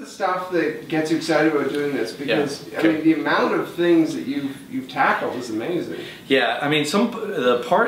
the stuff that gets you excited about doing this? Because Yeah. I mean, the amount of things that you've tackled is amazing. Yeah, I mean,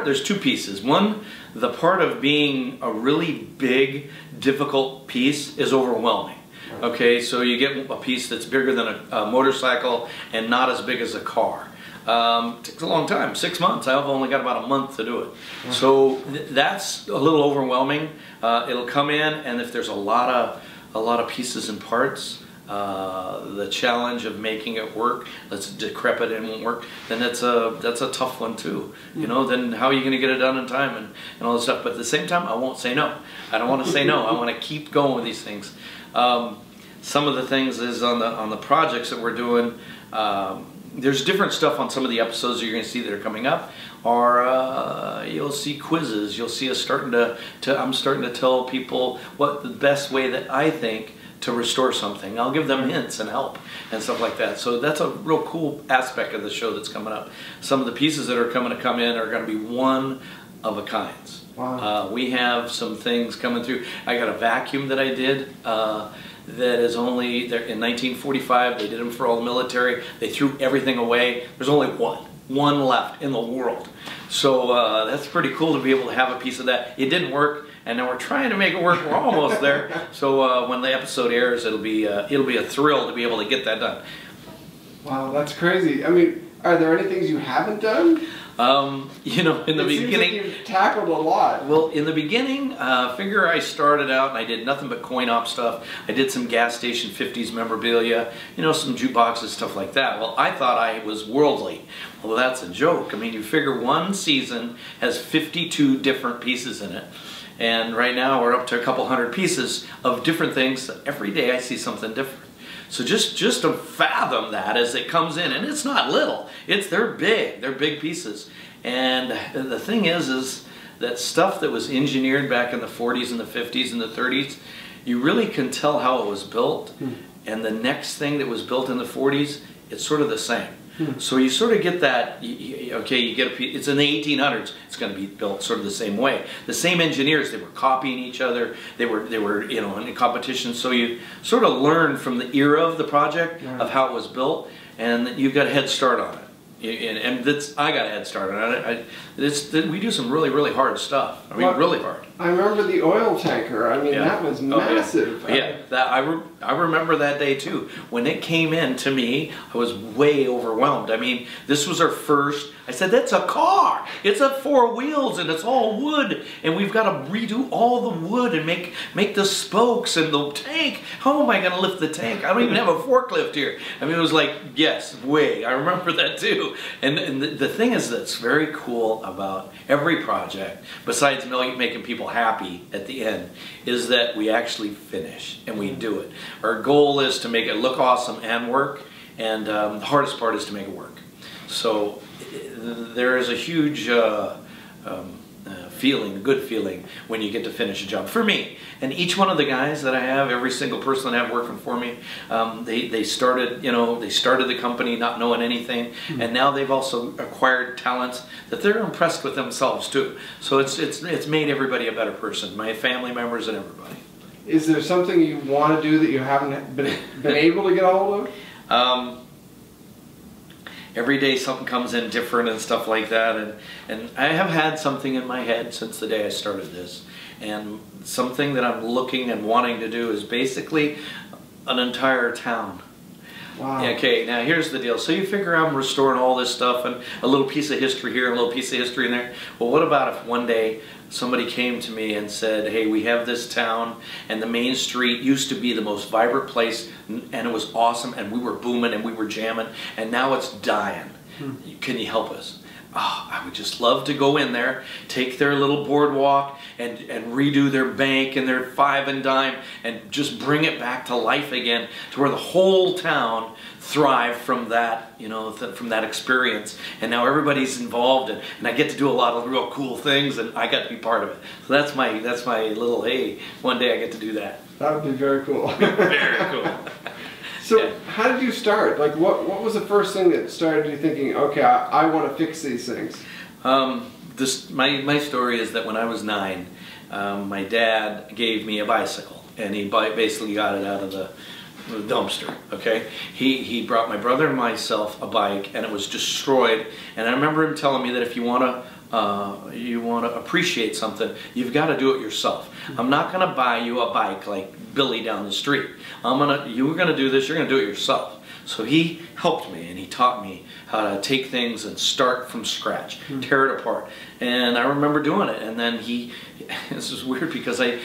there's two pieces. One, the part of being a really big, difficult piece is overwhelming. Okay, so you get a piece that's bigger than a motorcycle and not as big as a car. It takes a long time, 6 months. I've only got about a month to do it. So that's a little overwhelming. It'll come in, and if there's a lot of pieces and parts, the challenge of making it work, let's decrepit and won't work, then that's a tough one too. You know, then how are you going to get it done in time and all this stuff? But at the same time, I won't say no. I don't want to say no. I want to keep going with these things. Some of the things is on the projects that we're doing. There's different stuff on some of the episodes that you're going to see that are coming up, or you'll see quizzes. You'll see us I'm starting to tell people what the best way that I think to restore something. I'll give them hints and help and stuff like that. So that's a real cool aspect of the show that's coming up. Some of the pieces that are going to come in are going to be one of a kinds. Wow. We have some things coming through. I got a vacuum that I did. That is only there in 1945. They did them for all the military. They threw everything away. There's only one left in the world. So that's pretty cool to be able to have a piece of that. It didn't work, and now we're trying to make it work. We're almost there. So when the episode airs, it'll be a thrill to be able to get that done. Wow, that's crazy. I mean, are there any things you haven't done? You know, in the beginning, seems like you've tackled a lot. Well, in the beginning, figure I started out and I did nothing but coin-op stuff. I did some gas station 50s memorabilia, you know, some jukeboxes, stuff like that. Well, I thought I was worldly. Well, that's a joke. I mean, you figure one season has 52 different pieces in it. And right now we're up to a couple hundred pieces of different things. Every day I see something different. So just to fathom that as it comes in, and it's not little, they're big pieces. And the thing is that stuff that was engineered back in the 40s and the 50s and the 30s, you really can tell how it was built. And the next thing that was built in the 40s, it's sort of the same. So you sort of get that, okay, you get a piece, it's in the 1800s, it's going to be built sort of the same way. The same engineers, they were copying each other, they were you know, in competition, so you sort of learn from the era of the project of how it was built, and you've got a head start on it. And I got a head start on it. We do some really hard stuff. I mean, really hard. I remember the oil tanker. I mean, that was massive. Yeah, I remember that day too. When it came in to me, I was way overwhelmed. I mean, this was our first. I said, that's a car. It's a 4 wheels and it's all wood. And we've got to redo all the wood and make the spokes and the tank. How am I going to lift the tank? I don't even have a forklift here. I mean, it was like, yes, way. I remember that too. And the thing is that's very cool about every project, besides making people happy at the end, is that we actually finish and we do it. Our goal is to make it look awesome and work, and the hardest part is to make it work. So there is a huge good feeling when you get to finish a job. For me, and each one of the guys that I have, every single person that I have working for me, they started the company not knowing anything, and now they've also acquired talents that they're impressed with themselves too. So it's made everybody a better person, my family members and everybody. Is there something you want to do that you haven't been able to get a hold of? Every day something comes in different and stuff like that, and I have had something in my head since the day I started this, and something that I'm looking and wanting to do is basically an entire town. Wow. Okay, now here's the deal. So you figure I'm restoring all this stuff and a little piece of history here and a little piece of history in there. Well, what about if one day somebody came to me and said, hey, we have this town and the main street used to be the most vibrant place and it was awesome and we were booming and we were jamming and now it's dying. Can you help us? Oh, I would just love to go in there, take their little boardwalk and redo their bank and their 5 and dime and just bring it back to life again, to where the whole town thrived from that, you know, from that experience. And now everybody's involved, and I get to do a lot of real cool things, and I got to be part of it. So that's my little, hey, one day I get to do that. That would be very cool. Very cool. So how did you start? Like, what was the first thing that started you thinking, okay, I want to fix these things? My story is that when I was 9, my dad gave me a bicycle. and he basically got it out of the dumpster. Okay, he brought my brother and myself a bike, and it was destroyed. And I remember him telling me that if you want to appreciate something, you've got to do it yourself. I'm not going to buy you a bike like Billy down the street. You're going to do this. You're going to do it yourself. So he helped me, and he taught me how to take things and start from scratch, tear it apart. And I remember doing it. And then this is weird because I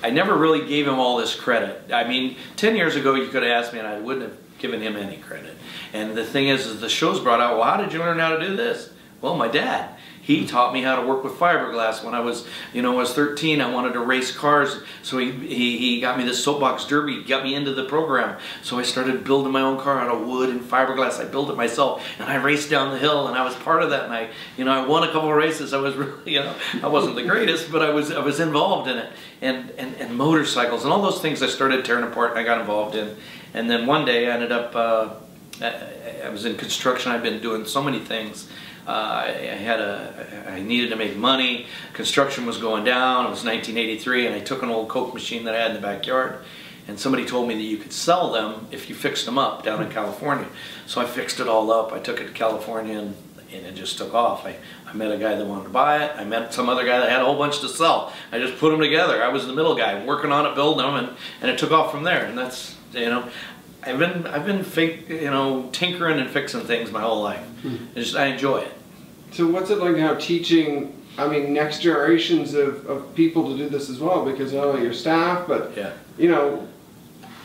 never really gave him all this credit. I mean, 10 years ago you could have asked me and I wouldn't have given him any credit. And the thing is the show's brought out, well, how did you learn how to do this? Well, my dad. He taught me how to work with fiberglass when I was 13. I wanted to race cars, so he got me this soapbox derby, got me into the program. So I started building my own car out of wood and fiberglass. I built it myself, and I raced down the hill, and I was part of that. And I won a couple of races. I was really, I wasn't the greatest, but I was involved in it. And motorcycles and all those things I started tearing apart and I got involved in. And then one day I ended up, I was in construction. I've been doing so many things. I needed to make money. Construction was going down. It was 1983, and I took an old Coke machine that I had in the backyard, and somebody told me that you could sell them if you fixed them up down in California. So I fixed it all up. I took it to California, and it just took off. I met a guy that wanted to buy it. I met some other guy that had a whole bunch to sell. I just put them together. I was the middle guy, working on it, building them, and it took off from there. And that's, I've been tinkering and fixing things my whole life. I enjoy it. So what's it like now teaching, next generations of people to do this as well? Because not only your staff, but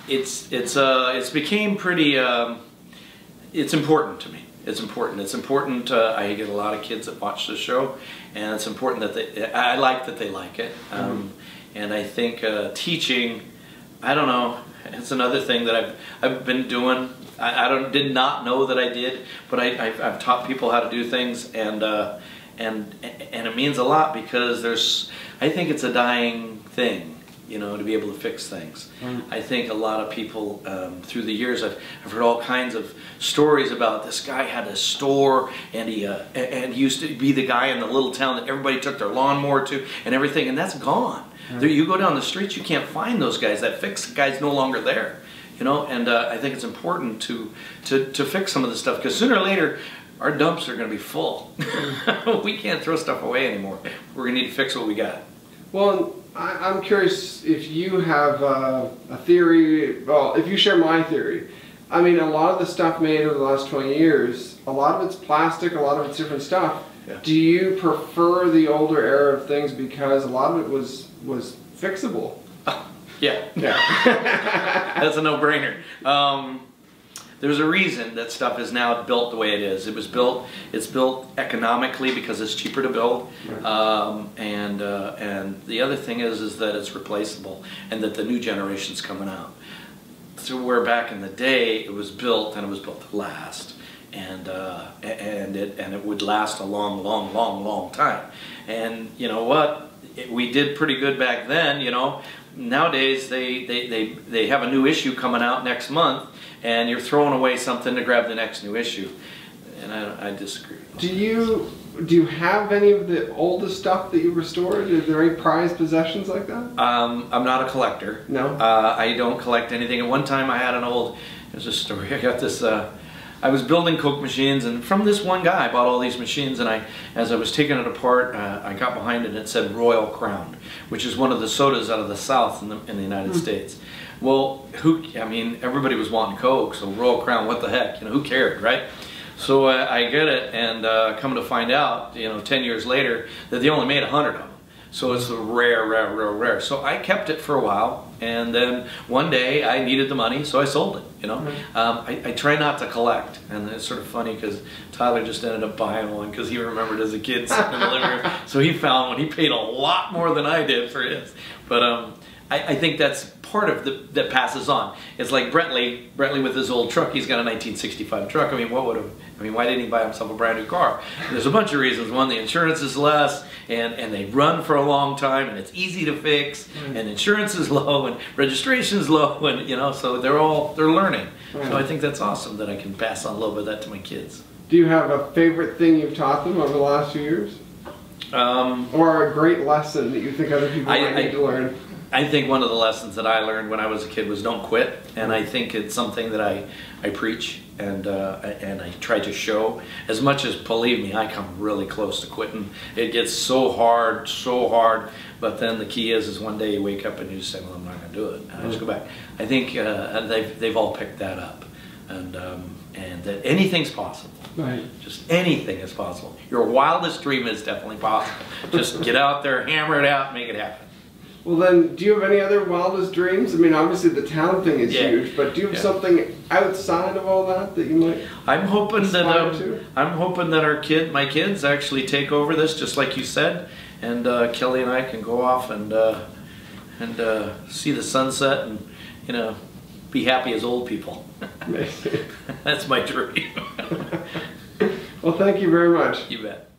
it's became pretty. It's important to me. It's important. I get a lot of kids that watch the show, and it's important that I like that they like it. And I think teaching, I don't know. It's another thing that I've been doing. I did not know that I did, but I've taught people how to do things, and it means a lot because I think it's a dying thing, to be able to fix things. I think a lot of people through the years I've heard all kinds of stories about this guy had a store, and he used to be the guy in the little town that everybody took their lawnmower to and everything, and that's gone. You go down the streets, you can't find those guys. That fix guy's no longer there. And I think it's important to fix some of this stuff, because sooner or later our dumps are going to be full. We can't throw stuff away anymore. We're going to need to fix what we got. Well, I'm curious if you have a theory. Well, if you share my theory. A lot of the stuff made over the last 20 years, a lot of it's plastic, a lot of it's different stuff. Yeah. Do you prefer the older era of things because a lot of it was fixable? Yeah. That's a no-brainer. There's a reason that stuff is now built the way it is. It's built economically because it's cheaper to build. Right. And the other thing is that it's replaceable, and that the new generation's coming out. So where back in the day it was built, and it was built to last. And it would last a long time. And you know what? We did pretty good back then. Nowadays they have a new issue coming out next month, and you're throwing away something to grab the next new issue. And I disagree. Do you have any of the oldest stuff that you restored? Are there any prized possessions like that? I'm not a collector. No. I don't collect anything. At one time I had there's a story. I got this. I was building Coke machines, and from this one guy I bought all these machines, and as I was taking it apart, I got behind it and it said Royal Crown, which is one of the sodas out of the South in the United States. Well, everybody was wanting Coke, so Royal Crown, what the heck, who cared, right? So I get it, and come to find out, 10 years later, that they only made 100 of them. So it's rare. So I kept it for a while, and then one day I needed the money, so I sold it. I try not to collect, and it's sort of funny because Tyler just ended up buying one because he remembered as a kid sitting in the living room. So he found one. He paid a lot more than I did for his. But I think that's part of that passes on. It's like Brentley with his old truck. He's got a 1965 truck. Why didn't he buy himself a brand new car? And there's a bunch of reasons. One, the insurance is less, and they run for a long time, and it's easy to fix, and insurance is low, and registration is low, and so they're learning. Right. So I think that's awesome that I can pass on a little bit of that to my kids. Do you have a favorite thing you've taught them over the last few years? Or a great lesson that you think other people might need to learn? I think one of the lessons that I learned when I was a kid was don't quit, and I think it's something that I preach and I try to show. As much as, believe me, I come really close to quitting. It gets so hard, but then the key is one day you wake up and you just say, well, I'm not going to do it. And I just go back. I think they've all picked that up, and that anything's possible. Right. Just anything is possible. Your wildest dream is definitely possible. Just get out there, hammer it out, make it happen. Well then, do you have any other wildest dreams? I mean, obviously the town thing is huge, but do you have something outside of all that you might? I'm hoping that my kids actually take over this, just like you said, and Kelly and I can go off and see the sunset and, you know, be happy as old people. That's my dream. Well, thank you very much. You bet.